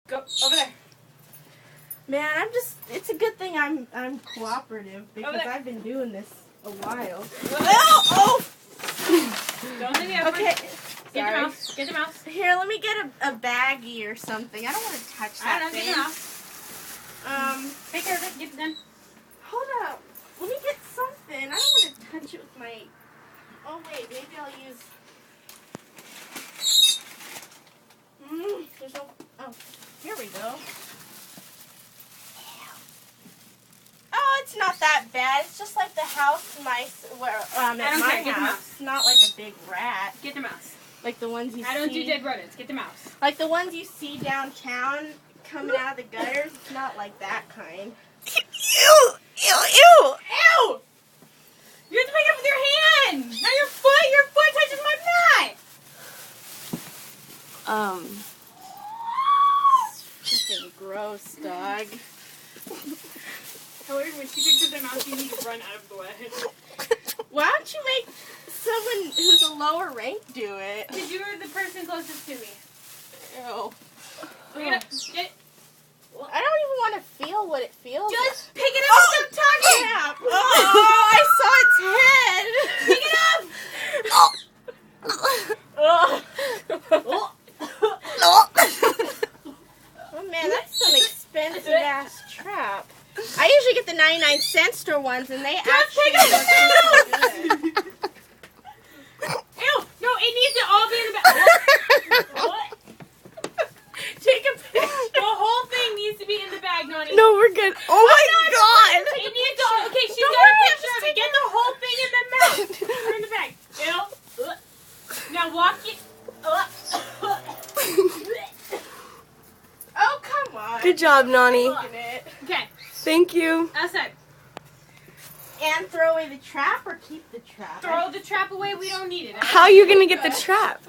Go over there. Man, it's a good thing I'm cooperative because I've been doing this a while. Oh! Don't leave me open. Okay. Get the mouse. Get the mouse. Here, let me get a baggie or something. I don't want to touch that I don't know. thing. Get the mouse. Take care of it. Get it done. Hold up. Let me get something. I don't want to touch it with my... Oh, wait. Maybe I'll use... There's no... Oh, here we go. Oh, it's not that bad. It's just like the house mice where, at my Get the house. mouse. It's not like a big rat. Get the mouse. Like the ones you see... I don't do dead rodents. Get the mouse. Like the ones you see downtown coming out of the gutters. It's not like that kind. Ew! Ew! Ew! Ew! You have to pick it up with your hand! Not your foot! Your foot touches my butt! Freaking gross, dog. Tell her when she picks up the mouse, you need to run out of the way. Why don't you make someone who's a lower rank do it? Because you are the person closest to me. Ew. Pick it up. Get it. I don't even want to feel what it feels like. Just pick it up and stop talking! Crap. Oh, I saw its head. Pick it up! Oh man, that's some expensive ass trap. I usually get the 99-cent store ones, and they actually pick up look pretty good. Ew! No, it needs to all be in the back. What? Take a picture. The whole thing needs to be in the bag, Nani. No, we're good. Oh my god! It needs to. Okay, she's Don't got a worry, picture just of it. Get the whole thing in the mouth. Put her in the bag. Ew. Now walk it. Oh, come on. Good job, Nani. Look at it. Okay, Thank you. outside. And throw away the trap or keep the trap? Throw the trap away. We don't need it. How are you gonna get the trap?